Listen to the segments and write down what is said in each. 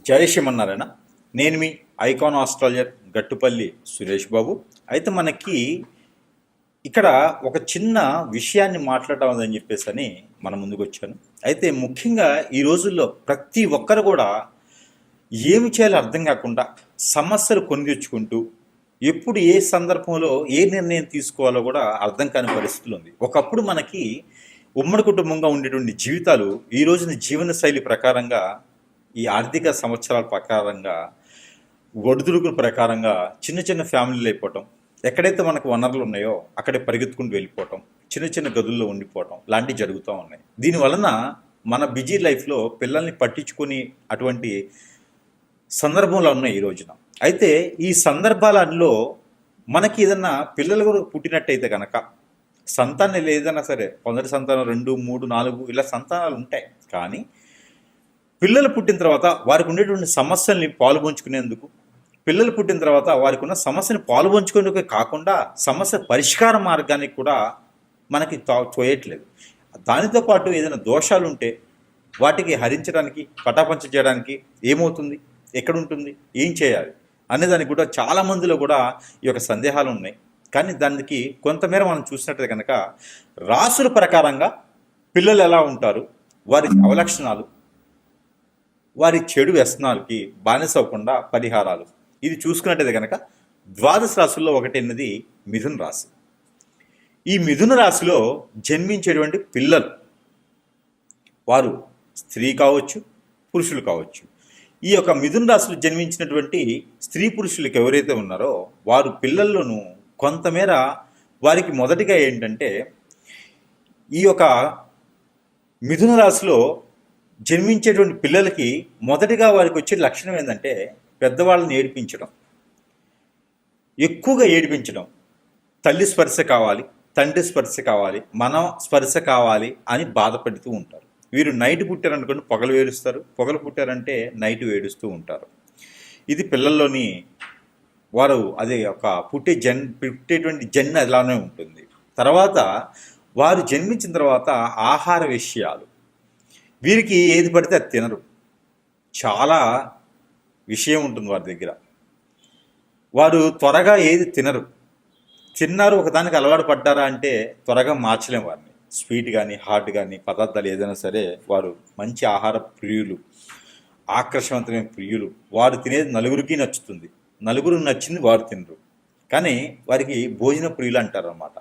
జై శ్రీమన్నారాయణ. నేను మీ icon astrologer Gattupalli Suresh Babu. అయితే మనకి ఇక్కడ ఒక చిన్న విషయాన్ని మాట్లాడదామని చెప్పేసి అని మన ముందుకు వచ్చాను. అయితే ముఖ్యంగా ఈ రోజుల్లో ప్రతి ఒక్కరు కూడా ఏమి చేయాలో అర్థం కాకుండా సమస్యలు కొని తెచ్చుకుంటూ ఎప్పుడు ఏ సందర్భంలో ఏ నిర్ణయం తీసుకోవాలో కూడా అర్థం కాని పరిస్థితులు ఉంది. ఒకప్పుడు మనకి ఉమ్మడి కుటుంబంగా ఉండేటువంటి జీవితాలు ఈ రోజున జీవన శైలి ప్రకారంగా, ఈ ఆర్థిక సంవత్సరాల ప్రకారంగా, ఒడిదుడుకుల ప్రకారంగా చిన్న చిన్న ఫ్యామిలీలు అయిపోవటం, ఎక్కడైతే మనకు వనరులు ఉన్నాయో అక్కడే పరిగెత్తుకుంటూ వెళ్ళిపోవటం, చిన్న చిన్న గదుల్లో ఉండిపోవటం లాంటివి జరుగుతూ ఉన్నాయి. దీనివలన మన బిజీ లైఫ్లో పిల్లల్ని పట్టించుకొని అటువంటి సందర్భంలో ఉన్నాయి ఈ రోజున. అయితే ఈ సందర్భాలలో మనకి ఏదన్నా పిల్లలు కూడా పుట్టినట్టయితే కనుక సంతానం ఏదైనా సరే, మొదటి సంతానం 2, 3, 4 ఇలా సంతానాలు ఉంటాయి. కానీ పిల్లలు పుట్టిన తర్వాత వారికి ఉండేటువంటి సమస్యల్ని పాలుపంచుకునేందుకు, పిల్లలు పుట్టిన తర్వాత వారికి ఉన్న సమస్యని పాలుపంచుకునేందుకు కాకుండా సమస్య పరిష్కార మార్గానికి కూడా మనకి తోయట్లేదు. దానితో పాటు ఏదైనా దోషాలు ఉంటే వాటికి హరించడానికి, పటాపంచ చేయడానికి ఏమవుతుంది, ఎక్కడుంటుంది, ఏం చేయాలి అనేదానికి కూడా చాలా మందిలో కూడా ఈ యొక్క సందేహాలు ఉన్నాయి. కానీ దానికి కొంతమేర మనం చూసినట్లయితే కనుక రాసుల ప్రకారంగా పిల్లలు ఎలా ఉంటారు, వారి అవలక్షణాలు, వారి చెడు వ్యసనాలకి బానిస అవ్వకుండా పరిహారాలు, ఇది చూసుకున్నట్టయితే కనుక ద్వాదశ రాశుల్లో ఒకటి మిథున రాశి. ఈ మిథున రాశిలో జన్మించేటువంటి పిల్లలు వారు స్త్రీ కావచ్చు, పురుషులు కావచ్చు. ఈ యొక్క మిథున రాశిలో జన్మించినటువంటి స్త్రీ పురుషులకు ఎవరైతే ఉన్నారో వారు పిల్లల్లోనూ కొంతమేర వారికి మొదటిగా ఏంటంటే, ఈ యొక్క మిథున రాశిలో జన్మించేటువంటి పిల్లలకి మొదటిగా వారికి వచ్చే లక్షణం ఏంటంటే పెద్దవాళ్ళని ఏడిపించడం, ఎక్కువగా ఏడిపించడం. తల్లి స్పర్శ కావాలి, తండ్రి స్పర్శ కావాలి, మన స్పర్శ కావాలి అని బాధపడుతూ ఉంటారు. వీరు నైట్ పుట్టారనుకోండి పొగలు ఏడుస్తారు, పొగలు పుట్టారంటే నైట్ ఏడుస్తూ ఉంటారు. ఇది పిల్లల్లోని వారు అదే ఒక పుట్టేటువంటి జన్మ అలానే ఉంటుంది. తర్వాత వారు జన్మించిన తర్వాత ఆహార విషయాలు, వీరికి ఏది పడితే అది తినరు. చాలా విషయం ఉంటుంది వారి దగ్గర. వారు త్వరగా ఏది తినరు. తిన్నారు, ఒకదానికి అలవాటు పడ్డారా అంటే త్వరగా మార్చలేం వారిని. స్వీట్ కానీ, హాట్ కానీ పదార్థాలు ఏదైనా సరే వారు మంచి ఆహార ప్రియులు, ఆకర్షవంతమైన ప్రియులు. వారు తినేది నలుగురికి నచ్చుతుంది, నలుగురికి నచ్చింది వారు తినరు. కానీ వారికి భోజన ప్రియులు అంటారు అన్నమాట.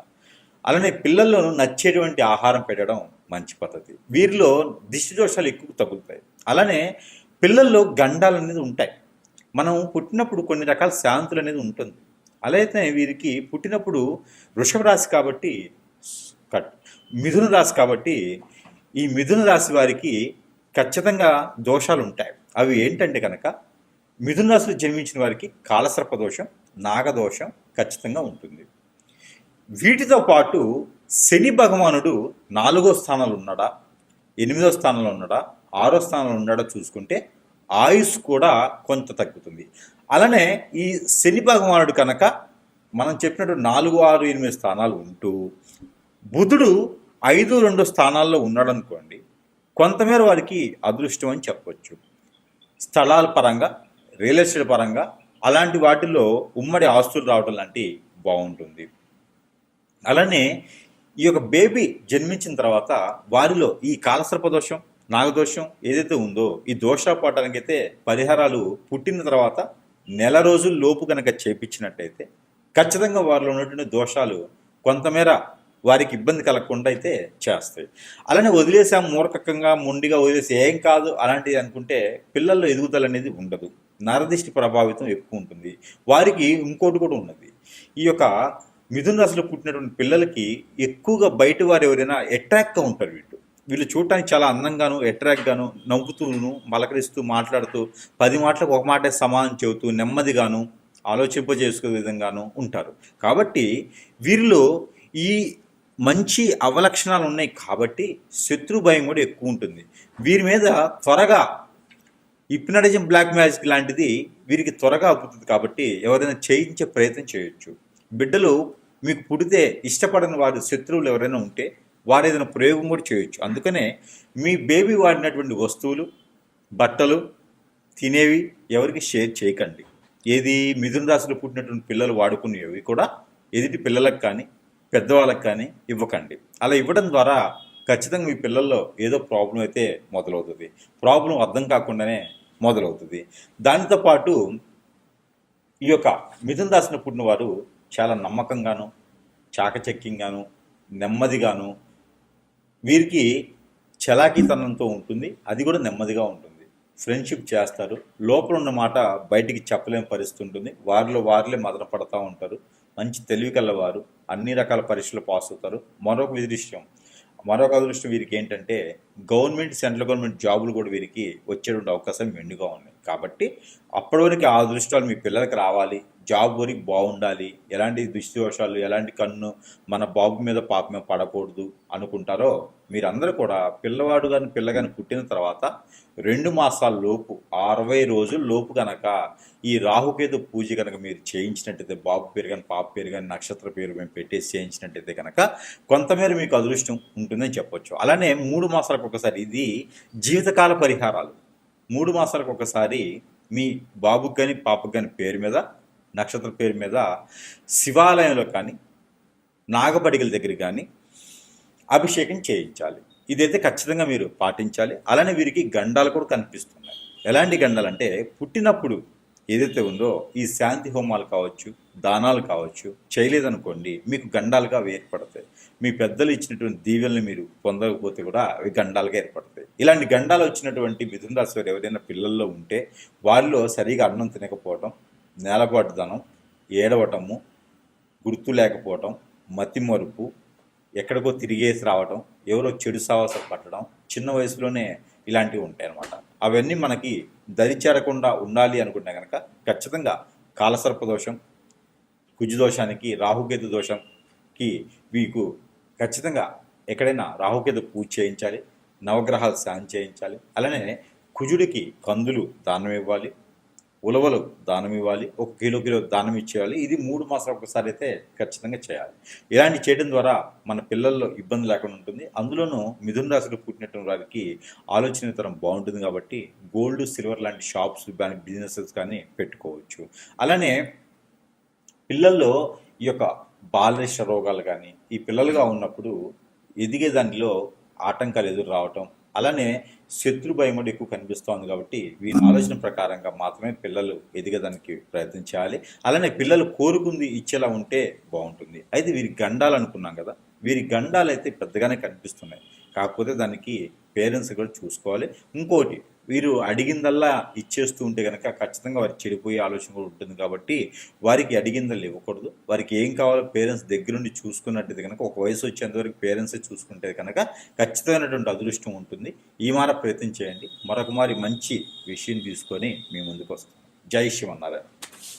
అలానే పిల్లల్లోనూ నచ్చేటువంటి ఆహారం పెట్టడం మంచి పద్ధతి. వీరిలో దిష్టి దోషాలు ఎక్కువ తగులుతాయి. అలానే పిల్లల్లో గండాలు అనేది ఉంటాయి. మనం పుట్టినప్పుడు కొన్ని రకాల శాంతులు అనేది ఉంటుంది. అలాగే వీరికి పుట్టినప్పుడు వృషభ రాశి కాబట్టి, మిథున రాశి కాబట్టి ఈ మిథున రాశి వారికి ఖచ్చితంగా దోషాలు ఉంటాయి. అవి ఏంటంటే కనుక మిథున రాశిలో జన్మించిన వారికి కాలసర్ప దోషం, నాగదోషం ఖచ్చితంగా ఉంటుంది. వీటితో పాటు శని భగవానుడు 4వ స్థానంలో ఉన్నాడా, 8వ స్థానంలో ఉన్నాడా, 6వ స్థానంలో ఉన్నాడా చూసుకుంటే ఆయుష్ కూడా కొంత తగ్గుతుంది. అలానే ఈ శని భగవానుడు కనుక మనం చెప్పినట్టు 4, 6, 8 స్థానాలు ఉంటూ బుధుడు 5, 2 స్థానాల్లో ఉన్నాడు అనుకోండి, కొంతమేర వారికి అదృష్టం అని చెప్పవచ్చు. స్థలాల పరంగా, రియల్ ఎస్టేట్ పరంగా అలాంటి వాటిల్లో ఉమ్మడి ఆస్తులు రావడం లాంటివి బాగుంటుంది. అలానే ఈ యొక్క బేబీ జన్మించిన తర్వాత వారిలో ఈ కాలసర్ప దోషం, నాగదోషం ఏదైతే ఉందో ఈ దోషాపాటానికైతే పరిహారాలు పుట్టిన తర్వాత నెల రోజుల లోపు కనుక చేపించినట్టయితే ఖచ్చితంగా వారిలో ఉన్నటువంటి దోషాలు కొంతమేర వారికి ఇబ్బంది కలగకుండా అయితే చేస్తాయి. అలానే వదిలేసాం మూర్ఖకంగా మొండిగా వదిలేసి ఏం కాదు అలాంటిది అనుకుంటే పిల్లల్లో ఎదుగుదల అనేది ఉండదు. నరదిష్టి ప్రభావితం ఎక్కువ ఉంటుంది. వారికి ఇంకోటి కూడా ఉన్నది. ఈ యొక్క మిథున రాశిలో పుట్టినటువంటి పిల్లలకి ఎక్కువగా బయట వారు ఎవరైనా అట్రాక్ట్గా ఉంటారు. వీళ్ళు చూడటానికి చాలా అందంగాను, అట్రాక్ట్గాను, నవ్వుతూను, మలకరిస్తూ, మాట్లాడుతూ 10 మాటలకు ఒక మాటే సమానం చెబుతూ నెమ్మదిగాను ఆలోచింపజేసుకునే విధంగాను ఉంటారు. కాబట్టి వీరిలో ఈ మంచి అవలక్షణాలు ఉన్నాయి కాబట్టి శత్రు భయం కూడా ఎక్కువ ఉంటుంది. వీరి మీద త్వరగా హిప్నటిజం, బ్లాక్ మ్యాజిక్ లాంటిది వీరికి త్వరగా అవుతుంది. కాబట్టి ఎవరైనా చేయించే ప్రయత్నం చేయొచ్చు. బిడ్డలు మీకు పుడితే ఇష్టపడని వారు, శత్రువులు ఎవరైనా ఉంటే వారు ఏదైనా ప్రయోగం కూడా చేయొచ్చు. అందుకనే మీ బేబీ వాడినటువంటి వస్తువులు, బట్టలు, తినేవి ఎవరికి షేర్ చేయకండి. ఏది మిథున రాశిలో పుట్టినటువంటి పిల్లలు వాడుకునేవి కూడా ఎదుటి పిల్లలకు కానీ పెద్దవాళ్ళకి కానీ ఇవ్వకండి. అలా ఇవ్వడం ద్వారా ఖచ్చితంగా మీ పిల్లల్లో ఏదో ప్రాబ్లం అయితే మొదలవుతుంది. ప్రాబ్లం అర్థం కాకుండానే మొదలవుతుంది. దానితో పాటు ఈ యొక్క మిథున రాశిలో పుట్టిన వారు చాలా నమ్మకంగాను, చాకచక్యంగాను, నెమ్మదిగాను, వీరికి చలాకీతనంతో ఉంటుంది. అది కూడా నెమ్మదిగా ఉంటుంది. ఫ్రెండ్షిప్ చేస్తారు. లోపల ఉన్న మాట బయటికి చెప్పలేని పరిస్థితి ఉంటుంది. వారిలో వారిలే మదన పడతా ఉంటారు. మంచి తెలివి కలవారు. అన్ని రకాల పరీక్షలు పాస్ అవుతారు. మరొక అదృష్టం వీరికి ఏంటంటే గవర్నమెంట్, సెంట్రల్ గవర్నమెంట్ జాబులు కూడా వీరికి వచ్చేటువంటి అవకాశం మెండుగా ఉన్నాయి. కాబట్టి అప్పటి వరకు ఆ అదృష్టాలు మీ పిల్లలకి రావాలి, జాబ్ వరకు బాగుండాలి, ఎలాంటి దుష్దోషాలు, ఎలాంటి కన్ను మన బాబు మీద పాప మీద పడకూడదు అనుకుంటారో మీరందరూ కూడా పిల్లవాడు కానీ పిల్ల కానీ పుట్టిన తర్వాత 2 మాసాల లోపు 60 రోజుల లోపు కనుక ఈ రాహుకేతు పూజ కనుక మీరు చేయించినట్టయితే, బాబు పేరు కానీ పాప పేరు కానీ నక్షత్ర పేరు మేము పెట్టేసి చేయించినట్టయితే కనుక కొంతమేర మీకు అదృష్టం ఉంటుందని చెప్పొచ్చు. అలానే 3 మాసాలకు ఒకసారి, ఇది జీవితకాల పరిహారాలు. 3 మాసాలకు ఒకసారి మీ బాబుకి కానీ పాపకు కానీ పేరు మీద, నక్షత్ర పేరు మీద శివాలయంలో కానీ నాగపడిగల దగ్గర కానీ అభిషేకం చేయించాలి. ఇదైతే ఖచ్చితంగా మీరు పాటించాలి. అలానే వీరికి గండాలు కూడా కనిపిస్తున్నాయి. ఎలాంటి గండాలు అంటే పుట్టినప్పుడు ఏదైతే ఉందో ఈ శాంతి హోమాలు కావచ్చు, దానాలు కావచ్చు చేయలేదనుకోండి మీకు గండాలుగా అవి ఏర్పడతాయి. మీ పెద్దలు ఇచ్చినటువంటి దీవెల్ని మీరు పొందకపోతే కూడా అవి గండాలుగా ఏర్పడతాయి. ఇలాంటి గండాలు వచ్చినటువంటి మిథున రాశి వారు ఎవరైనా పిల్లల్లో ఉంటే వారిలో సరిగా అన్నం తినకపోవటం, నేలబాటుదనం, ఏడవటము, గుర్తు లేకపోవటం, మతిమరుపు, ఎక్కడికో తిరిగేసి రావటం, ఎవరో చెడు సావాసం పట్టడం, చిన్న వయసులోనే ఇలాంటివి ఉంటాయి అన్నమాట. అవన్నీ మనకి దరిచేరకుండా ఉండాలి అనుకుంటే కనుక ఖచ్చితంగా కాలసర్పదోషం, కుజుదోషానికి, రాహుకేతు దోషంకి మీకు ఖచ్చితంగా ఎక్కడైనా రాహుకేతు పూజ చేయించాలి, నవగ్రహాలు శాంతి చేయించాలి. అలానే కుజుడికి కందులు దానం ఇవ్వాలి, ఉలవలు దానం ఇవ్వాలి, 1 కిలో దానం ఇచ్చేయాలి. ఇది 3 మాసాలకు ఒకసారి అయితే ఖచ్చితంగా చేయాలి. ఇలాంటి చేయడం ద్వారా మన పిల్లల్లో ఇబ్బంది లేకుండా ఉంటుంది. అందులోనూ మిథున రాశిలో పుట్టినటువంటి వారికి ఆలోచన తరం బాగుంటుంది కాబట్టి గోల్డ్, సిల్వర్ లాంటి షాప్స్ కానీ బిజినెసెస్ కానీ పెట్టుకోవచ్చు. అలానే పిల్లల్లో ఈ యొక్క బాలరిష్ట రోగాలు కానీ ఈ పిల్లలుగా ఉన్నప్పుడు ఎదిగే దానిలో ఆటంకాలు ఎదురు రావటం, అలానే శత్రు భయం కూడా ఎక్కువ కనిపిస్తోంది. కాబట్టి వీరి ఆలోచన ప్రకారంగా మాత్రమే పిల్లలు ఎదిగడానికి ప్రయత్నించాలి. అలానే పిల్లలు కోరుకుంది ఇచ్చేలా ఉంటే బాగుంటుంది. అయితే వీరి గండాలు అనుకున్నాం కదా, వీరి గండాలు అయితే పెద్దగానే కనిపిస్తున్నాయి. కాకపోతే దానికి పేరెంట్స్ కూడా చూసుకోవాలి. ఇంకోటి, వీరు అడిగిందల్లా ఇచ్చేస్తూ ఉంటే కనుక ఖచ్చితంగా వారికి చెడిపోయే ఆలోచన కూడా ఉంటుంది. కాబట్టి వారికి అడిగిందల్లా ఇవ్వకూడదు. వారికి ఏం కావాలో పేరెంట్స్ దగ్గరుండి చూసుకున్నట్టయితే కనుక, ఒక వయసు వచ్చేంతవరకు పేరెంట్సే చూసుకుంటే కనుక ఖచ్చితమైనటువంటి అదృష్టం ఉంటుంది. ఈ మార ప్రయత్నం చేయండి. మరొక మారి మంచి విషయం తీసుకొని మీ ముందుకు వస్తాం. జై శ్రీమన్నారాయణ.